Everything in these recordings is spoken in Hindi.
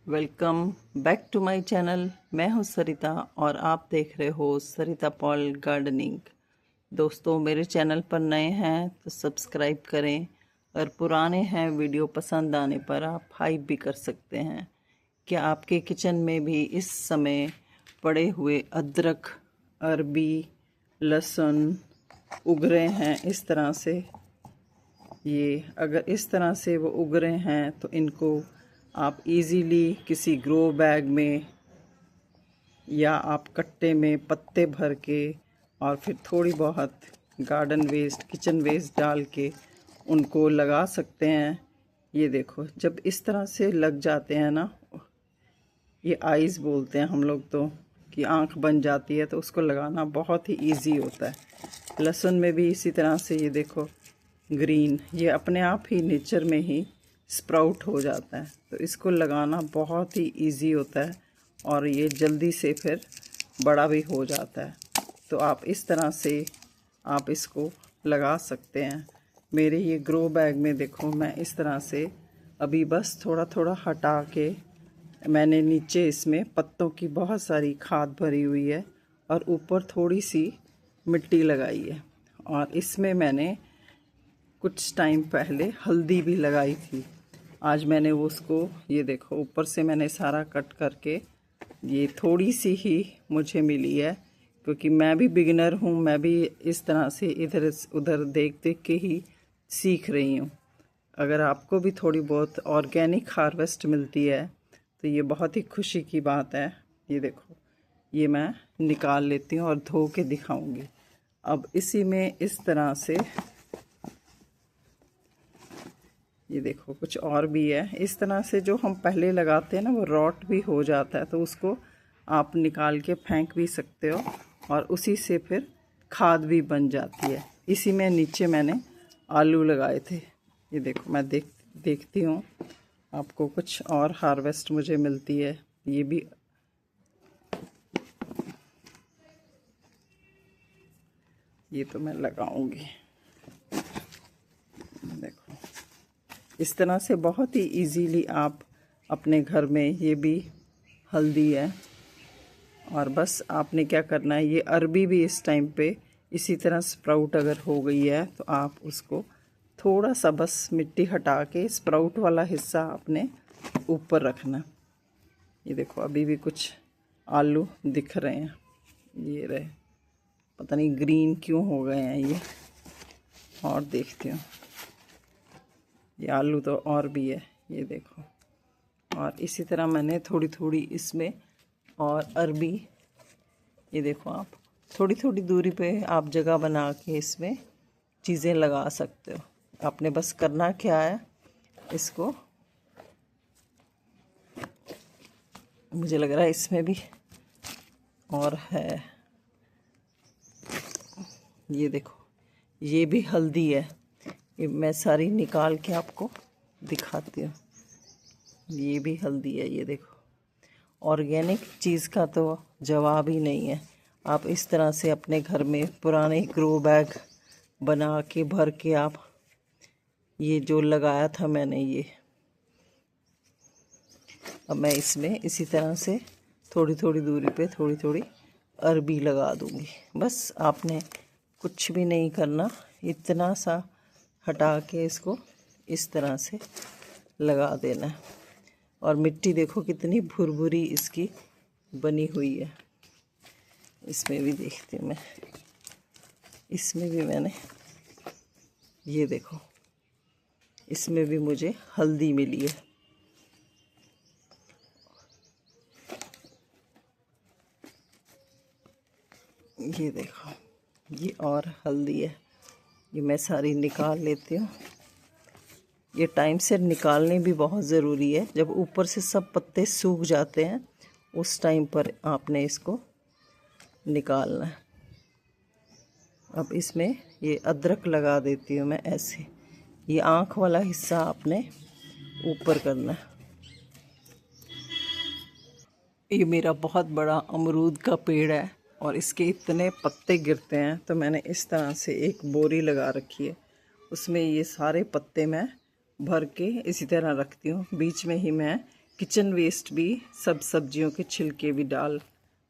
Welcome back to my channel. मैं हूं सरिता और आप देख रहे हो सरिता पॉल गार्डनिंग। दोस्तों, मेरे चैनल पर नए हैं तो सब्सक्राइब करें और पुराने हैं वीडियो पसंद आने पर आप हाइप भी कर सकते हैं। क्या आपके किचन में भी इस समय पड़े हुए अदरक, अरबी, लहसुन उग रहे हैं इस तरह से? ये अगर इस तरह से वो उग रहे हैं तो इनको आप इजीली किसी ग्रो बैग में या आप कट्टे में पत्ते भर के और फिर थोड़ी बहुत गार्डन वेस्ट, किचन वेस्ट डाल के उनको लगा सकते हैं। ये देखो, जब इस तरह से लग जाते हैं ना, ये आइज़ बोलते हैं हम लोग तो, कि आँख बन जाती है, तो उसको लगाना बहुत ही इजी होता है। लहसुन में भी इसी तरह से ये देखो ग्रीन, ये अपने आप ही नेचर में ही स्प्राउट हो जाता है, तो इसको लगाना बहुत ही इजी होता है और ये जल्दी से फिर बड़ा भी हो जाता है। तो आप इस तरह से आप इसको लगा सकते हैं। मेरे ये ग्रो बैग में देखो, मैं इस तरह से अभी बस थोड़ा थोड़ा हटा के मैंने नीचे इसमें पत्तों की बहुत सारी खाद भरी हुई है और ऊपर थोड़ी सी मिट्टी लगाई है। और इसमें मैंने कुछ टाइम पहले हल्दी भी लगाई थी। आज मैंने वो उसको, ये देखो ऊपर से मैंने सारा कट करके, ये थोड़ी सी ही मुझे मिली है क्योंकि मैं भी बिगिनर हूँ, मैं भी इस तरह से इधर उधर देख देख के ही सीख रही हूँ। अगर आपको भी थोड़ी बहुत ऑर्गेनिक हार्वेस्ट मिलती है तो ये बहुत ही खुशी की बात है। ये देखो, ये मैं निकाल लेती हूँ और धो के दिखाऊंगी। अब इसी में इस तरह से ये देखो कुछ और भी है। इस तरह से जो हम पहले लगाते हैं ना, वो रॉट भी हो जाता है, तो उसको आप निकाल के फेंक भी सकते हो और उसी से फिर खाद भी बन जाती है। इसी में नीचे मैंने आलू लगाए थे। ये देखो, मैं देखती हूँ आपको कुछ और हार्वेस्ट मुझे मिलती है। ये भी ये तो मैं लगाऊंगी। देखो, इस तरह से बहुत ही इजीली आप अपने घर में, ये भी हल्दी है और बस आपने क्या करना है, ये अरबी भी इस टाइम पे इसी तरह स्प्राउट अगर हो गई है तो आप उसको थोड़ा सा बस मिट्टी हटा के स्प्राउट वाला हिस्सा अपने ऊपर रखना। ये देखो, अभी भी कुछ आलू दिख रहे हैं, ये रहे, पता नहीं ग्रीन क्यों हो गए हैं ये। और देखती हूँ, ये आलू तो और भी है, ये देखो। और इसी तरह मैंने थोड़ी थोड़ी इसमें और अरबी, ये देखो, आप थोड़ी थोड़ी दूरी पे आप जगह बना के इसमें चीज़ें लगा सकते हो। आपने बस करना क्या है, इसको, मुझे लग रहा है इसमें भी और है। ये देखो, ये भी हल्दी है, ये मैं सारी निकाल के आपको दिखाती हूँ। ये भी हल्दी है, ये देखो। ऑर्गेनिक चीज़ का तो जवाब ही नहीं है। आप इस तरह से अपने घर में पुराने ग्रो बैग बना के भर के आप, ये जो लगाया था मैंने, ये अब मैं इसमें इसी तरह से थोड़ी थोड़ी दूरी पे थोड़ी थोड़ी अरबी लगा दूंगी। बस आपने कुछ भी नहीं करना, इतना सा हटा के इसको इस तरह से लगा देना है। और मिट्टी देखो कितनी भुरभुरी इसकी बनी हुई है। इसमें भी देखती हूँ मैं, इसमें भी मैंने, ये देखो, इसमें भी मुझे हल्दी मिली है। ये देखो, ये और हल्दी है, ये मैं सारी निकाल लेती हूँ। ये टाइम से निकालने भी बहुत ज़रूरी है। जब ऊपर से सब पत्ते सूख जाते हैं उस टाइम पर आपने इसको निकालना है। अब इसमें ये अदरक लगा देती हूँ मैं ऐसे, ये आँख वाला हिस्सा आपने ऊपर करना है। ये मेरा बहुत बड़ा अमरूद का पेड़ है और इसके इतने पत्ते गिरते हैं, तो मैंने इस तरह से एक बोरी लगा रखी है, उसमें ये सारे पत्ते मैं भर के इसी तरह रखती हूँ। बीच में ही मैं किचन वेस्ट भी, सब सब्जियों के छिलके भी डाल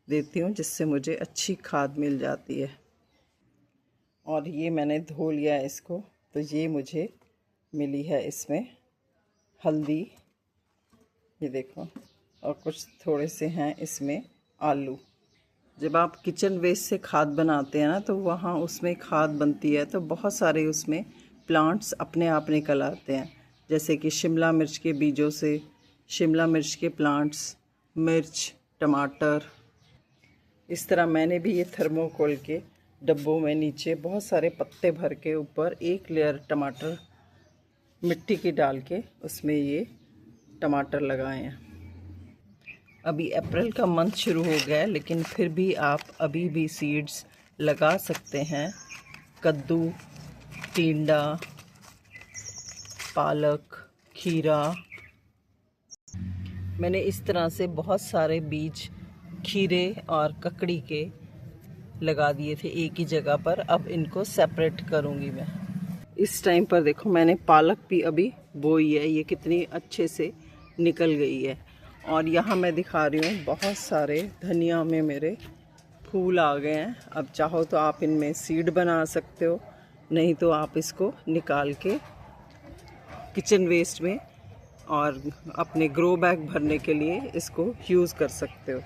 देती हूँ, जिससे मुझे अच्छी खाद मिल जाती है। और ये मैंने धो लिया है इसको, तो ये मुझे मिली है इसमें हल्दी, ये देखो, और कुछ थोड़े से हैं इसमें आलू। जब आप किचन वेस्ट से खाद बनाते हैं ना, तो वहाँ उसमें खाद बनती है, तो बहुत सारे उसमें प्लांट्स अपने आप निकल आते हैं, जैसे कि शिमला मिर्च के बीजों से शिमला मिर्च के प्लांट्स, मिर्च, टमाटर। इस तरह मैंने भी ये थर्मोकोल के डब्बों में नीचे बहुत सारे पत्ते भर के ऊपर एक लेयर टमाटर मिट्टी की डाल के उसमें ये टमाटर लगाए हैं। अभी अप्रैल का मंथ शुरू हो गया है, लेकिन फिर भी आप अभी भी सीड्स लगा सकते हैं। कद्दू, टिंडा, पालक, खीरा। मैंने इस तरह से बहुत सारे बीज खीरे और ककड़ी के लगा दिए थे एक ही जगह पर। अब इनको सेपरेट करूँगी मैं। इस टाइम पर देखो, मैंने पालक भी अभी बोई है, ये कितनी अच्छे से निकल गई है। और यहाँ मैं दिखा रही हूँ बहुत सारे धनिया में मेरे फूल आ गए हैं। अब चाहो तो आप इनमें सीड बना सकते हो, नहीं तो आप इसको निकाल के किचन वेस्ट में और अपने ग्रो बैग भरने के लिए इसको यूज़ कर सकते हो।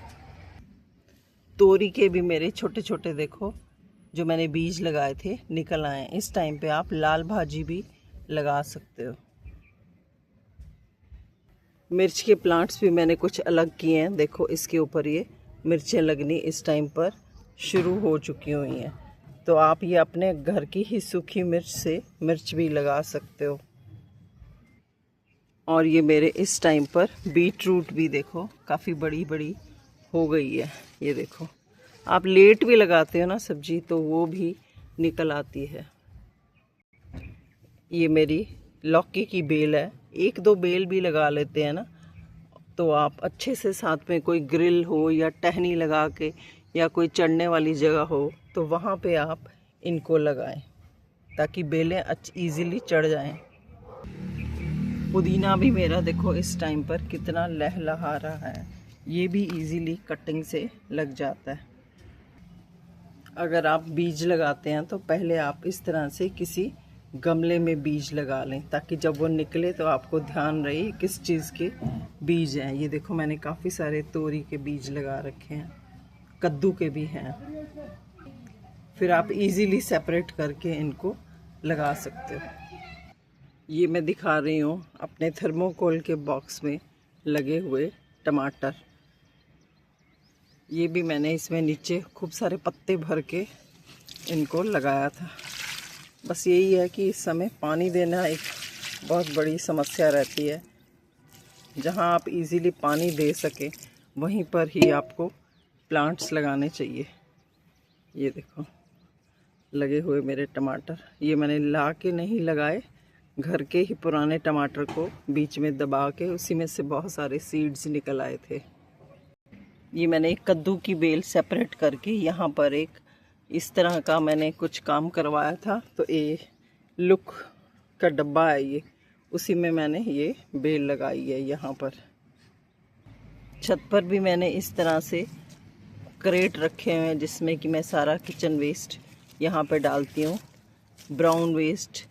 तोरी के भी मेरे छोटे छोटे देखो, जो मैंने बीज लगाए थे, निकल आए हैं। इस टाइम पे आप लाल भाजी भी लगा सकते हो। मिर्च के प्लांट्स भी मैंने कुछ अलग किए हैं। देखो, इसके ऊपर ये मिर्चें लगनी इस टाइम पर शुरू हो चुकी हुई हैं, तो आप ये अपने घर की ही सूखी मिर्च से मिर्च भी लगा सकते हो। और ये मेरे इस टाइम पर बीट रूट भी देखो काफ़ी बड़ी बड़ी हो गई है। ये देखो, आप लेट भी लगाते हो ना सब्जी, तो वो भी निकल आती है। ये मेरी लौकी की बेल है। एक दो बेल भी लगा लेते हैं ना, तो आप अच्छे से साथ में कोई ग्रिल हो या टहनी लगा के या कोई चढ़ने वाली जगह हो, तो वहाँ पे आप इनको लगाएं, ताकि बेलें ईज़िली चढ़ जाएं। पुदीना भी मेरा देखो इस टाइम पर कितना लहलहा रहा है। ये भी इजीली कटिंग से लग जाता है। अगर आप बीज लगाते हैं तो पहले आप इस तरह से किसी गमले में बीज लगा लें, ताकि जब वो निकले तो आपको ध्यान रहे किस चीज़ के बीज हैं। ये देखो, मैंने काफ़ी सारे तोरी के बीज लगा रखे हैं, कद्दू के भी हैं। फिर आप इजीली सेपरेट करके इनको लगा सकते हो। ये मैं दिखा रही हूँ अपने थर्मोकोल के बॉक्स में लगे हुए टमाटर। ये भी मैंने इसमें नीचे खूब सारे पत्ते भर के इनको लगाया था। बस यही है कि इस समय पानी देना एक बहुत बड़ी समस्या रहती है। जहाँ आप इजीली पानी दे सके वहीं पर ही आपको प्लांट्स लगाने चाहिए। ये देखो, लगे हुए मेरे टमाटर। ये मैंने ला के नहीं लगाए, घर के ही पुराने टमाटर को बीच में दबा के उसी में से बहुत सारे सीड्स निकल आए थे। ये मैंने एक कद्दू की बेल सेपरेट करके यहाँ पर एक इस तरह का मैंने कुछ काम करवाया था, तो ये लुक का डब्बा है, ये उसी में मैंने ये बेल लगाई है। यहाँ पर छत पर भी मैंने इस तरह से क्रेट रखे हुए हैं, जिसमें कि मैं सारा किचन वेस्ट यहाँ पर डालती हूँ। ब्राउन वेस्ट,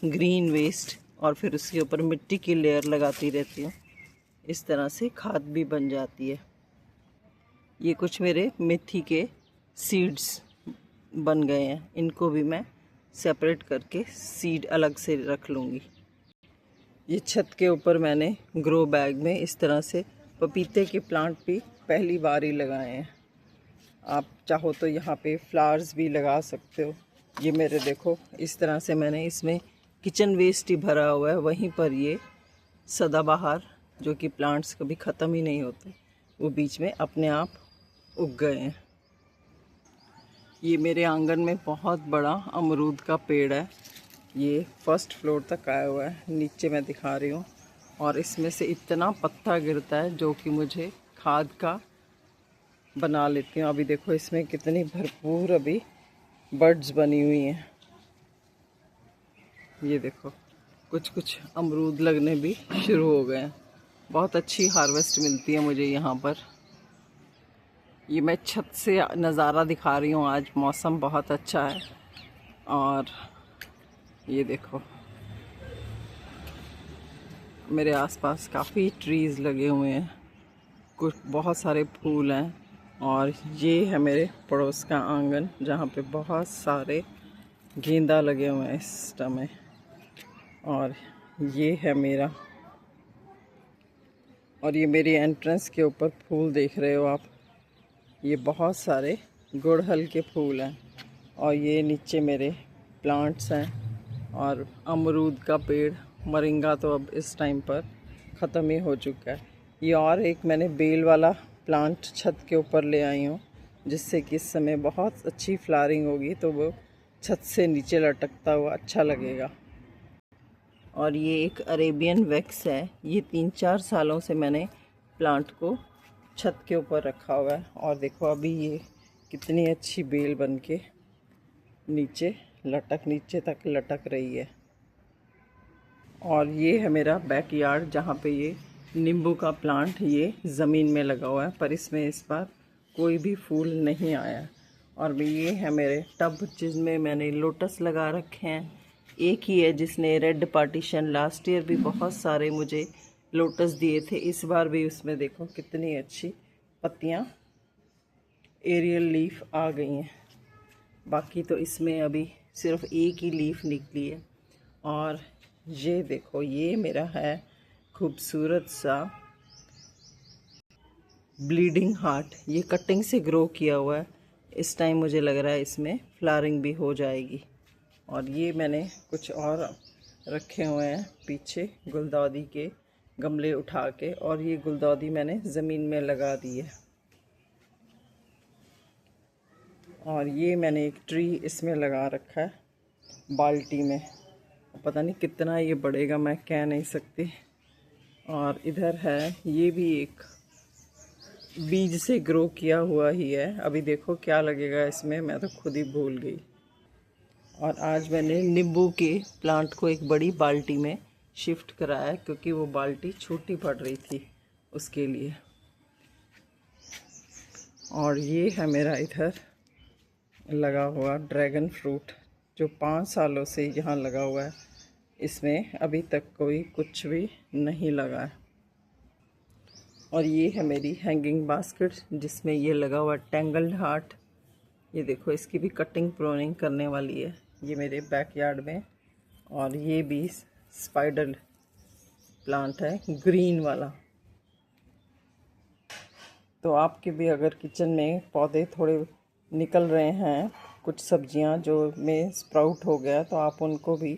ग्रीन वेस्ट, और फिर उसके ऊपर मिट्टी की लेयर लगाती रहती हूँ। इस तरह से खाद भी बन जाती है। ये कुछ मेरे मेथी के सीड्स बन गए हैं, इनको भी मैं सेपरेट करके सीड अलग से रख लूँगी। ये छत के ऊपर मैंने ग्रो बैग में इस तरह से पपीते के प्लांट भी पहली बार ही लगाए हैं। आप चाहो तो यहाँ पे फ्लावर्स भी लगा सकते हो। ये मेरे देखो इस तरह से मैंने इसमें किचन वेस्ट ही भरा हुआ है। वहीं पर ये सदाबहार, जो कि प्लांट्स कभी ख़त्म ही नहीं होते, वो बीच में अपने आप उग गए हैं। ये मेरे आंगन में बहुत बड़ा अमरूद का पेड़ है। ये फर्स्ट फ्लोर तक आया हुआ है, नीचे मैं दिखा रही हूँ। और इसमें से इतना पत्ता गिरता है जो कि मुझे खाद का बना लेती हूँ। अभी देखो इसमें कितनी भरपूर अभी बर्ड्स बनी हुई हैं। ये देखो, कुछ कुछ अमरूद लगने भी शुरू हो गए हैं। बहुत अच्छी हार्वेस्ट मिलती है मुझे यहाँ पर। ये मैं छत से नज़ारा दिखा रही हूँ, आज मौसम बहुत अच्छा है। और ये देखो मेरे आसपास काफ़ी ट्रीज़ लगे हुए हैं, कुछ बहुत सारे फूल हैं। और ये है मेरे पड़ोस का आंगन जहाँ पे बहुत सारे गेंदा लगे हुए हैं इस समय। और ये है मेरा, और ये मेरी एंट्रेंस के ऊपर फूल देख रहे हो आप, ये बहुत सारे गुड़हल के फूल हैं। और ये नीचे मेरे प्लांट्स हैं, और अमरूद का पेड़, मोरिंगा तो अब इस टाइम पर ख़त्म ही हो चुका है। ये और एक मैंने बेल वाला प्लांट छत के ऊपर ले आई हूँ, जिससे कि इस समय बहुत अच्छी फ्लावरिंग होगी, तो वो छत से नीचे लटकता हुआ अच्छा लगेगा। और ये एक अरेबियन वैक्स है, ये 3-4 सालों से मैंने प्लांट को छत के ऊपर रखा हुआ है। और देखो अभी ये कितनी अच्छी बेल बन के नीचे तक लटक रही है। और ये है मेरा बैकयार्ड जहाँ पे ये नींबू का प्लांट ये ज़मीन में लगा हुआ है, पर इसमें इस बार कोई भी फूल नहीं आया। और ये है मेरे टब जिसमें मैंने लोटस लगा रखे हैं। एक ही है जिसने रेड पार्टीशन, लास्ट ईयर भी बहुत सारे मुझे लोटस दिए थे, इस बार भी उसमें देखो कितनी अच्छी पत्तियाँ, एरियल लीफ आ गई हैं। बाकी तो इसमें अभी सिर्फ एक ही लीफ निकली है। और ये देखो ये मेरा है खूबसूरत सा ब्लीडिंग हार्ट, ये कटिंग से ग्रो किया हुआ है। इस टाइम मुझे लग रहा है इसमें फ्लावरिंग भी हो जाएगी। और ये मैंने कुछ और रखे हुए हैं पीछे गुलदाउदी के गमले उठा के, और ये गुलदाउदी मैंने ज़मीन में लगा दी है। और ये मैंने एक ट्री इसमें लगा रखा है बाल्टी में, पता नहीं कितना ये बढ़ेगा, मैं कह नहीं सकती। और इधर है, ये भी एक बीज से ग्रो किया हुआ ही है, अभी देखो क्या लगेगा इसमें, मैं तो खुद ही भूल गई। और आज मैंने नींबू के प्लांट को एक बड़ी बाल्टी में शिफ्ट कराया, क्योंकि वो बाल्टी छोटी पड़ रही थी उसके लिए। और ये है मेरा इधर लगा हुआ ड्रैगन फ्रूट, जो 5 सालों से यहाँ लगा हुआ है, इसमें अभी तक कोई कुछ भी नहीं लगा है। और ये है मेरी हैंगिंग बास्केट जिसमें ये लगा हुआ टेंगल्ड हार्ट, ये देखो इसकी भी कटिंग प्रोनिंग करने वाली है, ये मेरे बैकयार्ड में। और ये भी स्पाइडर प्लांट है ग्रीन वाला। तो आपके भी अगर किचन में पौधे थोड़े निकल रहे हैं, कुछ सब्जियां जो में स्प्राउट हो गया, तो आप उनको भी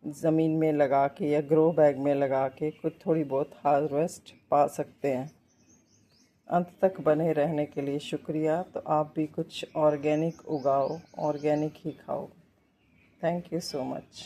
ज़मीन में लगा के या ग्रो बैग में लगा के कुछ थोड़ी बहुत हार्वेस्ट पा सकते हैं। अंत तक बने रहने के लिए शुक्रिया। तो आप भी कुछ ऑर्गेनिक उगाओ, ऑर्गेनिक ही खाओ। Thank you so much.